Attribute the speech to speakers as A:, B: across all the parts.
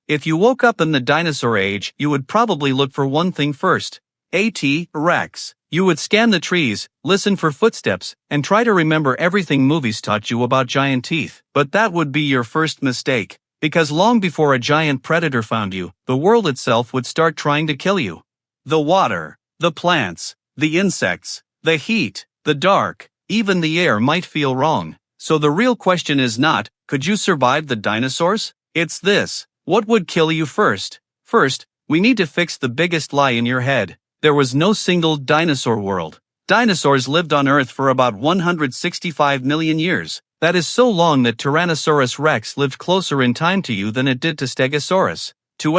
A: If you woke up in the dinosaur age, you would probably look for one thing first. Rex. You would scan the trees, listen for footsteps, and try to remember everything movies taught you about giant teeth. But that would be your first mistake, because long before a giant predator found you, the world itself would start trying to kill you. The water, the plants, the insects, the heat, the dark, even the air might feel wrong. So the real question is not, could you survive the dinosaurs? It's this: what would kill you first? First, we need to fix the biggest lie in your head. There was no single dinosaur world. Dinosaurs lived on Earth for about 165 million years. That is so long that Tyrannosaurus rex lived closer in time to you than it did to Stegosaurus. To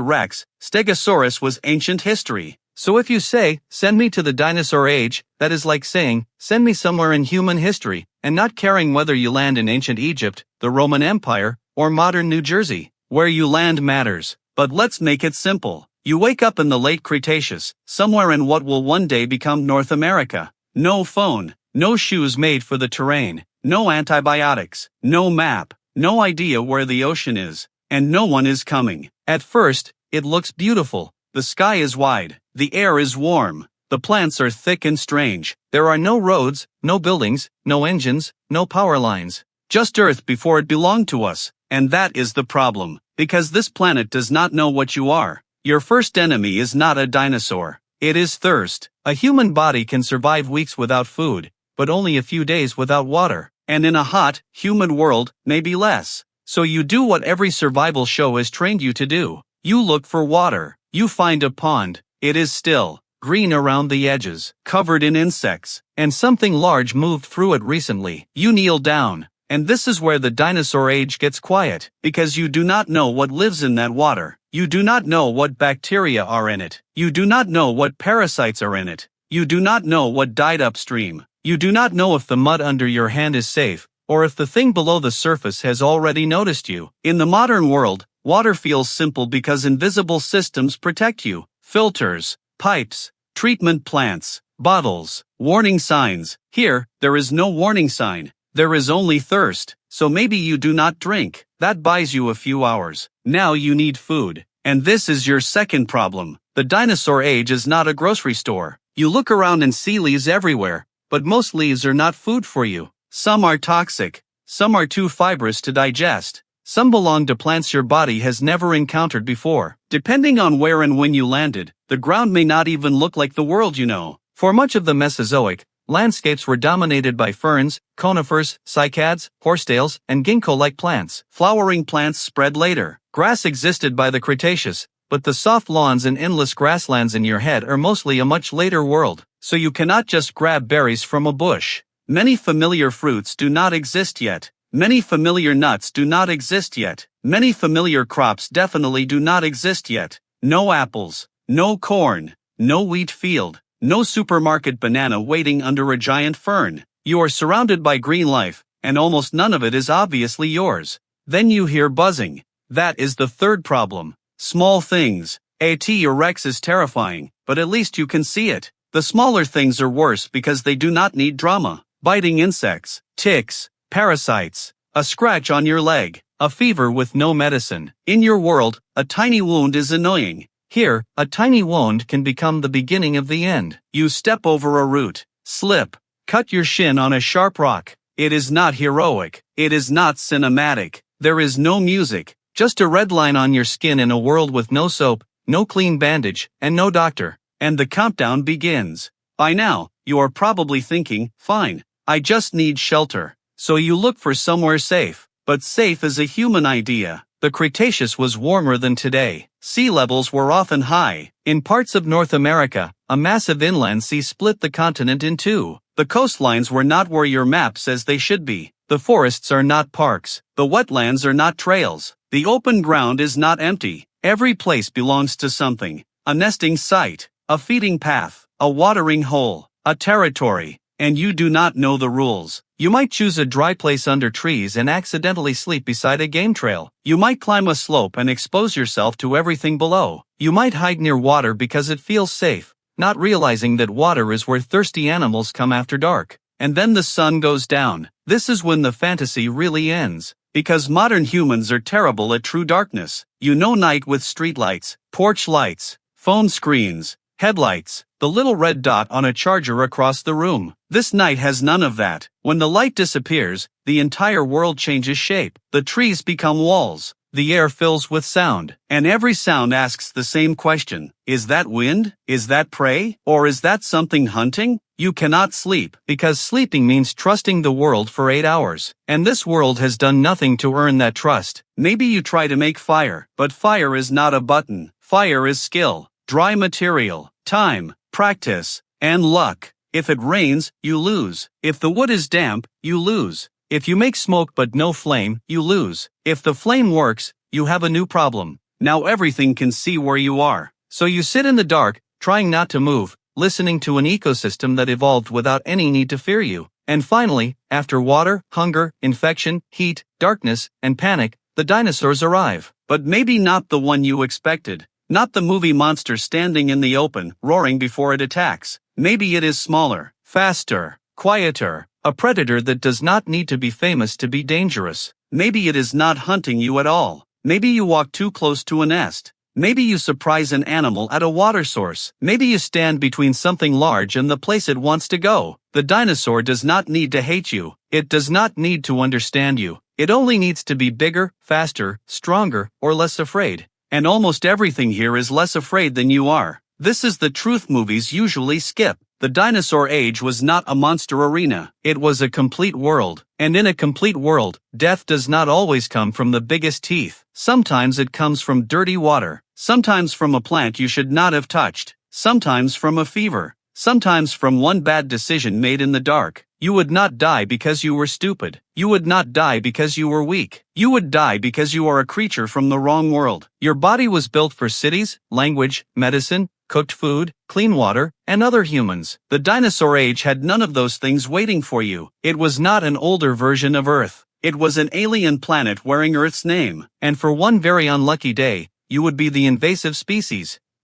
A: Rex, Stegosaurus was ancient history. So if you say, send me to the dinosaur age, that is like saying, send me somewhere in human history, and not caring whether you land in ancient Egypt, the Roman Empire, or modern New Jersey. Where you land matters. But let's make it simple. You wake up in the late Cretaceous, somewhere in what will one day become North America. No phone, no shoes made for the terrain, no antibiotics, no map, no idea where the ocean is, and no one is coming. At first, it looks beautiful. The sky is wide, the air is warm, the plants are thick and strange. There are no roads, no buildings, no engines, no power lines. Just Earth before it belonged to us. And that is the problem, because this planet does not know what you are. Your first enemy is not a dinosaur. It is thirst. A human body can survive weeks without food, but only a few days without water. And in a hot, humid world, maybe less. So you do what every survival show has trained you to do. You look for water. You find a pond. It is still, green around the edges, covered in insects, and something large moved through it recently. You kneel down. And this is where the dinosaur age gets quiet, because you do not know what lives in that water. You do not know what bacteria are in it. You do not know what parasites are in it. You do not know what died upstream. You do not know if the mud under your hand is safe, or if the thing below the surface has already noticed you. In the modern world, water feels simple because invisible systems protect you. Filters, pipes, treatment plants, bottles, warning signs. Here, there is no warning sign. There is only thirst, so maybe you do not drink. That buys you a few hours. Now you need food. And this is your second problem. The dinosaur age is not a grocery store. You look around and see leaves everywhere, but most leaves are not food for you. Some are toxic. Some are too fibrous to digest. Some belong to plants your body has never encountered before. Depending on where and when you landed, the ground may not even look like the world you know. For much of the Mesozoic, landscapes were dominated by ferns, conifers, cycads, horsetails, and ginkgo-like plants. Flowering plants spread later. Grass existed by the Cretaceous, but the soft lawns and endless grasslands in your head are mostly a much later world. So you cannot just grab berries from a bush. Many familiar fruits do not exist yet. Many familiar nuts do not exist yet. Many familiar crops definitely do not exist yet. No apples, no corn, no wheat field. No supermarket banana waiting under a giant fern. You are surrounded by green life, and almost none of it is obviously yours. Then you hear buzzing. That is the third problem. Small things. Rex is terrifying, but at least you can see it. The smaller things are worse because they do not need drama. Biting insects, ticks, parasites, a scratch on your leg, a fever with no medicine. In your world, a tiny wound is annoying. Here, a tiny wound can become the beginning of the end. You step over a root, slip, cut your shin on a sharp rock. It is not heroic. It is not cinematic. There is no music, just a red line on your skin in a world with no soap, no clean bandage, and no doctor. And the countdown begins. By now, you are probably thinking, fine, I just need shelter. So you look for somewhere safe. But safe is a human idea. The Cretaceous was warmer than today. Sea levels were often high. In parts of North America, a massive inland sea split the continent in two. The coastlines were not where your map says they should be. The forests are not parks. The wetlands are not trails. The open ground is not empty. Every place belongs to something. A nesting site, a feeding path, a watering hole, a territory. And you do not know the rules. You might choose a dry place under trees and accidentally sleep beside a game trail. You might climb a slope and expose yourself to everything below. You might hide near water because it feels safe, not realizing that water is where thirsty animals come after dark. And then the sun goes down. This is when the fantasy really ends. Because modern humans are terrible at true darkness. You know night with streetlights, porch lights, phone screens, headlights, the little red dot on a charger across the room. This night has none of that. When the light disappears, the entire world changes shape. The trees become walls. The air fills with sound, and every sound asks the same question. Is that wind? Is that prey? Or is that something hunting? You cannot sleep, because sleeping means trusting the world for 8 hours. And this world has done nothing to earn that trust. Maybe you try to make fire, but fire is not a button. Fire is skill, dry material, time, practice, and luck. If it rains, you lose. If the wood is damp, you lose. If you make smoke but no flame, you lose. If the flame works, you have a new problem. Now everything can see where you are. So you sit in the dark, trying not to move, listening to an ecosystem that evolved without any need to fear you. And finally, after water, hunger, infection, heat, darkness, and panic, the dinosaurs arrive. But maybe not the one you expected. Not the movie monster standing in the open, roaring before it attacks. Maybe it is smaller, faster, quieter, a predator that does not need to be famous to be dangerous. Maybe it is not hunting you at all. Maybe you walk too close to a nest. Maybe you surprise an animal at a water source. Maybe you stand between something large and the place it wants to go. The dinosaur does not need to hate you. It does not need to understand you. It only needs to be bigger, faster, stronger, or less afraid. And almost everything here is less afraid than you are. This is the truth movies usually skip. The dinosaur age was not a monster arena. It was a complete world. And in a complete world, death does not always come from the biggest teeth. Sometimes it comes from dirty water. Sometimes from a plant you should not have touched. Sometimes from a fever. Sometimes from one bad decision made in the dark. You would not die because you were stupid. You would not die because you were weak. You would die because you are a creature from the wrong world. Your body was built for cities, language, medicine, cooked food, clean water, and other humans. The dinosaur age had none of those things waiting for you. It was not an older version of Earth. It was an alien planet wearing Earth's name. And for one very unlucky day, you would be the invasive species.